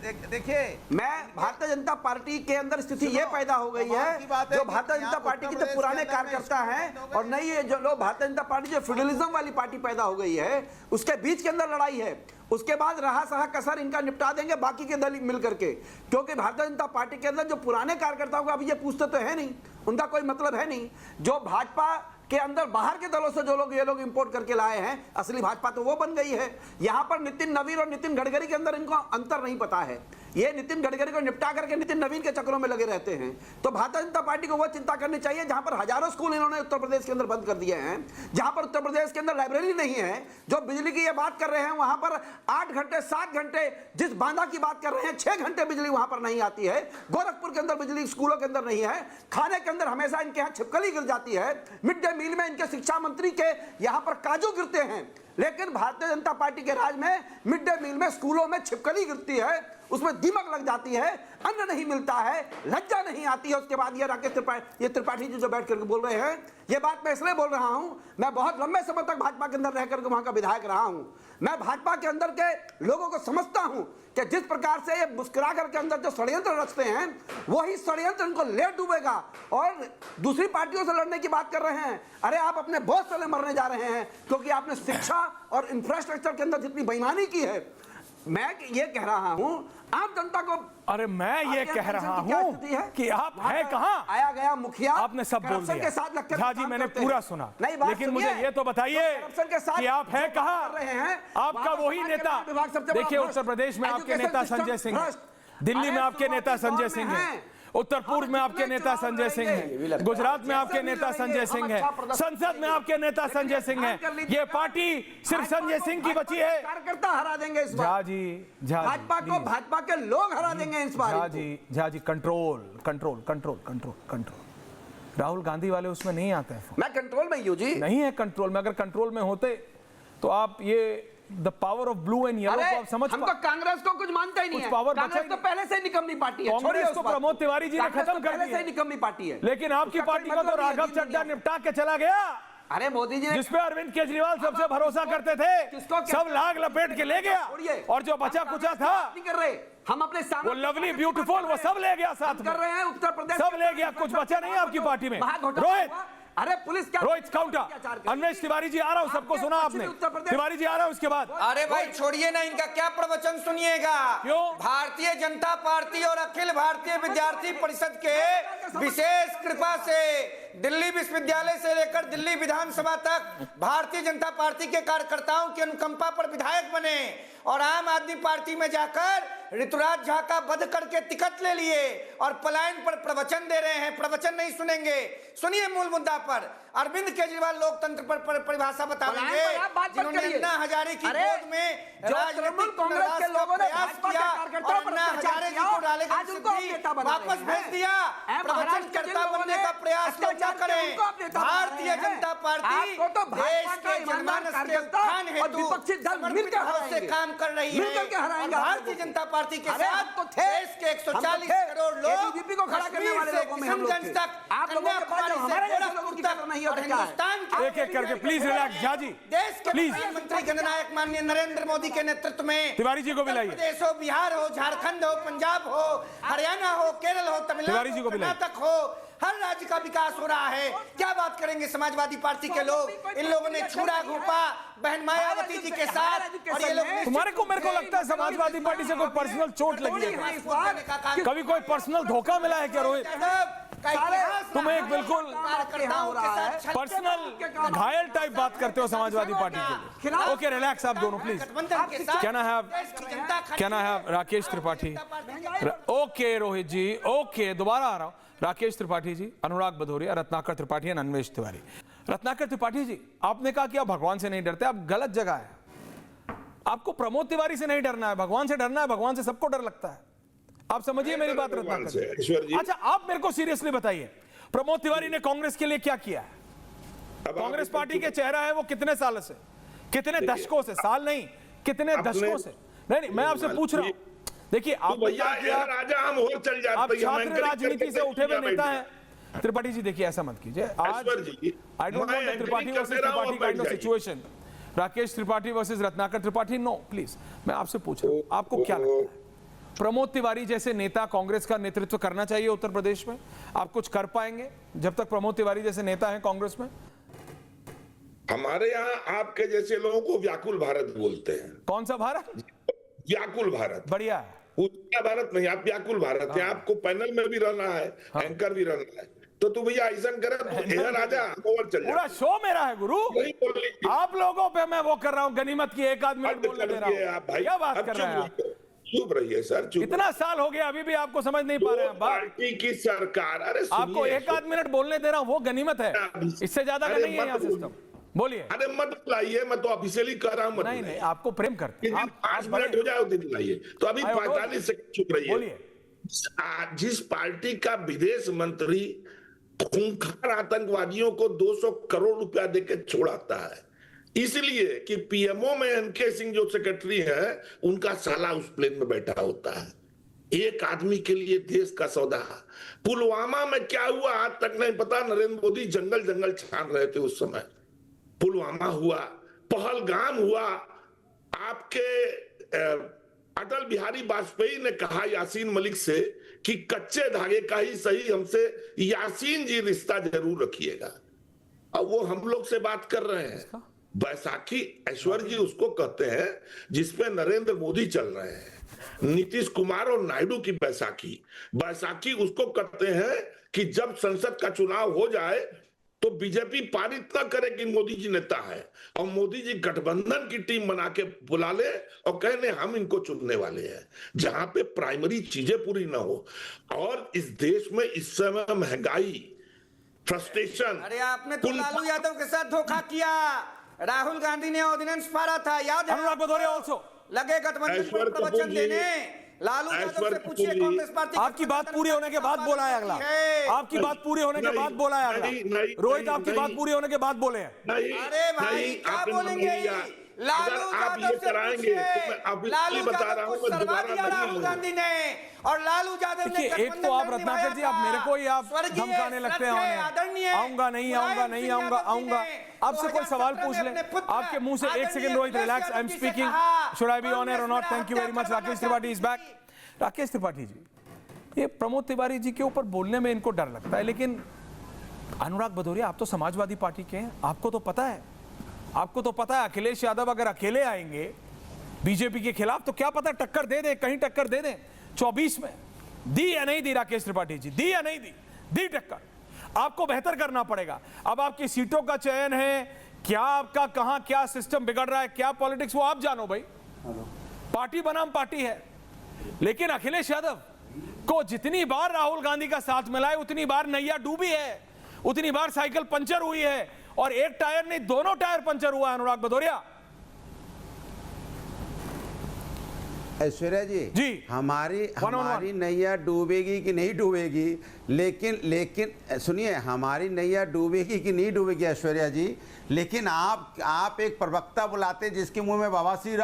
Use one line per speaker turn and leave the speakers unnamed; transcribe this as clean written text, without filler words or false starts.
देखिए, मैं भारतीय जनता पार्टी के अंदर स्थिति ये पैदा हो गई है, जो भारतीय जनता पार्टी के जो पुराने कार्यकर्ता हैं और नई जो लोग भारतीय जनता पार्टी जो फेडरलिज्म वाली पार्टी पैदा हो गई है, उसके बीच के अंदर लड़ाई है। उसके बाद रहा सहा कसर इनका निपटा देंगे बाकी के दल मिल करके, क्योंकि भारतीय जनता पार्टी के अंदर जो पुराने कार्यकर्ताओं को अभी ये पूछते तो है नहीं, उनका कोई मतलब है नहीं। जो भाजपा के अंदर बाहर के दलों से जो लोग ये लोग इंपोर्ट करके लाए हैं, असली भाजपा तो वो बन गई है। यहां पर नितिन नवीन और नितिन गडकरी के अंदर इनको अंतर नहीं पता है। ये नितिन गडकरी को निपटा करके नितिन नवीन के चक्करों में लगे रहते हैं। तो भारतीय जनता पार्टी को वो चिंता करनी चाहिए जहां पर हजारों स्कूल इन्होंने उत्तर प्रदेश के अंदर बंद कर दिए हैं, जहां पर उत्तर प्रदेश के अंदर लाइब्रेरी नहीं है। जो बिजली की ये बात कर रहे हैं, वहां पर 8 घंटे 7 घंटे जिस बांधा की बात कर रहे हैं, 6 घंटे बिजली वहां पर नहीं आती है। गोरखपुर के अंदर बिजली स्कूलों के अंदर नहीं है। खाने के अंदर हमेशा इनके यहाँ छिपकली गिर जाती है। मिड डे मील में इनके शिक्षा मंत्री के यहाँ पर काजू गिरते हैं, लेकिन भारतीय जनता पार्टी के राज में मिड डे मील में स्कूलों में छिपकली गिरती है, उसमें दीमक लग जाती है, अन्न नहीं मिलता है, लज्जा नहीं आती है। उसके बाद ये राकेश त्रिपाठी जी जो बैठ करके बोल रहे हैं, ये बात मैं इसलिए बोल रहा हूं, मैं बहुत लंबे समय तक भाजपा के अंदर रह करके वहां का विधायक रहा हूं। मैं भाजपा के अंदर के लोगों को समझता हूं कि जिस प्रकार से ये मुस्कुरा करके अंदर जो षड्यंत्र रचते हैं, वही षड्यंत्र इनको ले डूबेगा। और दूसरी पार्टियों से लड़ने की बात कर रहे हैं, अरे आप अपने बोझ से मरने जा रहे हैं, क्योंकि आपने शिक्षा और इंफ्रास्ट्रक्चर के अंदर जितनी बेईमानी की है। मैं ये कह रहा हूं आम जनता को,
अरे मैं ये कह रहा हूं कि आप है कहां?
आया गया मुखिया
आपने सब बोल दिया।
के साथ लगकर
झा जी मैंने पूरा सुना, लेकिन मुझे ये तो बताइए कि आप है कहां? आपका वही नेता, देखिए उत्तर प्रदेश में आपके नेता संजय सिंह है, दिल्ली में आपके नेता संजय सिंह है, उत्तर पूर्व में आपके नेता संजय सिंह है, गुजरात में आपके नेता संजय सिंह है, संसद में आपके नेता संजय सिंह है। ये पार्टी सिर्फ संजय सिंह की बची है।
कार्यकर्ता हरा देंगे इस बार। भाजपा को भाजपा के लोग हरा देंगे इस बार।
झा जी कंट्रोल। राहुल गांधी वाले उसमें नहीं आते हैं।
मैं कंट्रोल में हूं जी।
नहीं है कंट्रोल में। अगर कंट्रोल में होते तो आप ये the power of blue and yellow को आप समझ
हम तो कांग्रेस को कुछ मानता ही नहीं है। कांग्रेस तो पहले से ही निकम्मी पार्टी है।
कांग्रेस को प्रमोद तिवारी जी ने खत्म कर दिया,
पहले से ही निकम्मी पार्टी है।
लेकिन आपकी पार्टी को तो राघव चड्ढा निपटा के चला गया।
अरे मोदी जी,
जिसपे अरविंद केजरीवाल सबसे भरोसा करते थे, सब लाग लपेट के ले गया, और जो बचा कुचा था
नहीं कर रहे हम अपने सामने,
वो लवली ब्यूटीफुल वो सब ले गया, साथ
कर रहे हैं। उत्तर प्रदेश
सब ले गया, कुछ बचा नहीं आपकी पार्टी में। रोहित,
अरे पुलिस क्या,
रोहित काउंटर, अन्वेष तिवारी जी आ रहा हूं, सबको सुना आपने? तिवारी जी आ रहा हूं उसके बाद।
अरे भाई छोड़िए ना, इनका क्या प्रवचन सुनिएगा।
क्यों?
भारतीय जनता पार्टी और अखिल भारतीय विद्यार्थी परिषद के विशेष कृपा से दिल्ली विश्वविद्यालय से लेकर दिल्ली विधानसभा तक भारतीय जनता पार्टी के कार्यकर्ताओं की अनुकंपा पर विधायक बने और आम आदमी पार्टी में जाकर ऋतुराज झा का वध करके टिकट ले लिए और पलायन पर प्रवचन दे रहे हैं। प्रवचन नहीं सुनेंगे, सुनिए मूल मुद्दा पर। अरविंद केजरीवाल लोकतंत्र पर परिभाषा बताएंगे, जिन्होंने अन्ना हजारे की गोद में राजनीतिक कांग्रेस के लोगों ने प्रयास किया और अन्ना हजारे जी को डाले वापस भेज दिया। प्रवचन करता बनने का प्रयास क्या करें। भारतीय जनता पार्टी देश के जनमानस के उत्थान हेतु समर्पित भाव से काम कर रही है। भारतीय जनता पार्टी के साथ देश के 140 करोड़ लोग किशनगंज तक, कन्याकुमारी से गोरखपुर तक और हिंदुस्तान के
एक एक करके प्लीज रिलैक्स झा जी।
देश के प्रधानमंत्री जननायक माननीय नरेंद्र मोदी के नेतृत्व में
तिवारी जी को बुलाइए।
प्रदेश हो, बिहार हो, झारखंड हो, पंजाब हो, हरियाणा हो, केरल हो, तमिलनाडु हो, कर्नाटक हो, हर राज्य का विकास हो रहा है। क्या बात करेंगे समाजवादी पार्टी के लोग? इन लोगों ने छुरा घोपा बहन मायावती जी के साथ, और ये लोग
तुम्हारे को, मेरे को लगता है समाजवादी पार्टी से कोई पर्सनल चोट लगी है, कभी कोई पर्सनल धोखा मिला है क्या रोहित? तुम्हें एक बिल्कुल पर्सनल घायल टाइप बात करते हो समाजवादी पार्टी के लिए। ओके रिलैक्स आप दोनों प्लीज। क्या ना है राकेश त्रिपाठी? ओके रोहित जी, ओके दोबारा आ रहा हूं। राकेश त्रिपाठी जी, अनुराग भदौरिया, रत्नाकर त्रिपाठी और अन्वेष तिवारी। रत्नाकर त्रिपाठी जी, आपने कहा कि आप भगवान से नहीं डरते, आप गलत जगह है। आपको प्रमोद तिवारी से नहीं डरना है, भगवान से डरना है। भगवान से सबको डर लगता है, आप समझिए मेरी बात रत्नाकर। अच्छा आप मेरे को सीरियसली बताइए, प्रमोद तिवारी ने कांग्रेस के लिए क्या किया है? कांग्रेस पार्टी के चेहरा है वो कितने साल से, कितने दशकों से, साल नहीं कितने दशकों से। नहीं मैं आपसे पूछ रहा हूं, देखिए आप छात्र राजनीति से उठे हुए नेता हैं। त्रिपाठी जी देखिए ऐसा मत कीजिए आज। I don't want Tripathi versus Tripathi kind of situation, Rakesh Tripathi versus Ratnakar Tripathi. No please, मैं आपसे पूछ रहा हूं आपको क्या लगता है प्रमोद तिवारी जैसे नेता कांग्रेस का नेतृत्व करना चाहिए उत्तर प्रदेश में? आप कुछ कर पाएंगे जब तक प्रमोद तिवारी जैसे नेता हैं कांग्रेस में?
हमारे यहाँ आपके जैसे लोगों को व्याकुल भारत बोलते हैं।
कौन सा भारत?
व्याकुल भारत।
बढ़िया है।
पूरा भारत नहीं, आप व्याकुल भारत है। आपको पैनल में भी रहना है, एंकर भी रहना है, तो तू भैया ऐसा करे तो इधर आ जा, ओवर चल जा।
पूरा शो मेरा है गुरु,
नहीं बोल लीजिए।
आप लोगों पे मैं वो कर रहा हूँ, गनीमत की एक आध मिनट बोलने दे रहा हूँ।
आप भाई
क्या बात
अब
कर रहे हैं आप?
चुप रहिए सर, चुप।
इतना साल हो गया अभी भी आपको समझ नहीं पा रहे हैं बात।
पार्टी की सरकार, अरे
आपको एक आध मिनट बोलने दे रहा हूँ, वो गनीमत है, इससे ज्यादा का नहीं है यहाँ सिस्टम। बोलिए।
अरे मत लाइए, मैं तो ऑफिशियली कर रहा हूँ, मत
नहीं नहीं, आपको प्रेम करते हैं।
5 मिनट हो जाए उस दिन लाइए, तो अभी 45 सेकंड चुप रहिए।
बोलिए।
जिस पार्टी का विदेश मंत्री खूंखार आतंकवादियों को 200 करोड़ रुपया देके छोड़ाता है, इसलिए कि पीएमओ में एनके सिंह जो सेक्रेटरी है, उनका साला उस प्लेन में बैठा होता है। एक आदमी के लिए देश का सौदा। पुलवामा में क्या हुआ आज तक नहीं पता। नरेंद्र मोदी जंगल जंगल छान रहे थे उस समय। पुलवामा हुआ, पहलगाम हुआ। आपके अटल बिहारी वाजपेयी ने कहा यासीन मलिक से कि कच्चे धागे का ही सही, हमसे यासीन जी रिश्ता जरूर रखिएगा। अब वो हम लोग से बात कर रहे हैं। बैसाखी ऐश्वर्य जी उसको कहते हैं जिसपे नरेंद्र मोदी चल रहे हैं। नीतीश कुमार और नायडू की बैसाखी। बैसाखी उसको कहते हैं कि जब संसद का चुनाव हो जाए तो बीजेपी पारित न करे कि मोदी जी नेता है, और मोदी जी गठबंधन की टीम बना के बुला ले और कहने हम इनको चुनने वाले हैं, जहां पे प्राइमरी चीजें पूरी ना हो। और इस देश में इस समय महंगाई, फ्रस्ट्रेशन।
अरे आपने तो लालू यादव के साथ धोखा किया। राहुल गांधी ने ऑर्डिनेंस पारा था, याद है?
अनुराग भदौरिया ऑल्सो
लगे गठबंधन पर प्रवचन देने। लालू यादव से पूछिए कांग्रेस पार्टी।
आपकी बात पूरी होने के बाद बोला है अगला। आपकी बात पूरी होने के बाद बोला है अगला। रोहित आपकी बात पूरी होने के बाद बोले हैं।
अरे भाई क्या बोलेंगे? लालू यादव से पूछिए। लालू यादव को सरवा दिया राहुल गांधी ने, और लालू यादव ने
एक तो आप रत्नाकर जी, आप मेरे को ही आप धमकाने लगते हैं। आऊंगा नहीं आऊंगा नहीं आऊंगा आऊंगा। आपसे कोई सवाल पूछ ले, आपके मुंह से एक second. Rohit relax, I am speaking, should I be on air और not? Thank you very much. Rakesh Tripathi is back. Rakesh Tripathi ji, ये प्रमोद तिवारी जी के ऊपर बोलने में इनको डर लगता है, लेकिन अनुराग भदौरिया आप तो समाजवादी पार्टी के हैं, आपको तो पता है, आपको तो पता है अखिलेश यादव अगर अकेले आएंगे बीजेपी के खिलाफ तो क्या पता टक्कर दे दें, कहीं टक्कर दे दें। 24 में दी या नहीं दी राकेश त्रिपाठी जी? दी या नहीं दी? दी टक्कर। आपको बेहतर करना पड़ेगा। अब आपकी सीटों का चयन है, क्या आपका कहां क्या सिस्टम बिगड़ रहा है, क्या पॉलिटिक्स, वो आप जानो भाई। पार्टी बनाम पार्टी है, लेकिन अखिलेश यादव को जितनी बार राहुल गांधी का साथ मिला है उतनी बार नैया डूबी है, उतनी बार साइकिल पंचर हुई है, और एक टायर नहीं दोनों टायर पंचर हुआ है। अनुराग भदौरिया
ऐश्वर्या जी, हमारी नैया डूबेगी कि नहीं डूबेगी, लेकिन सुनिए, हमारी नैया डूबेगी कि नहीं डूबेगी ऐश्वर्या जी, लेकिन आप एक प्रवक्ता बुलाते जिसके मुंह में बवासीर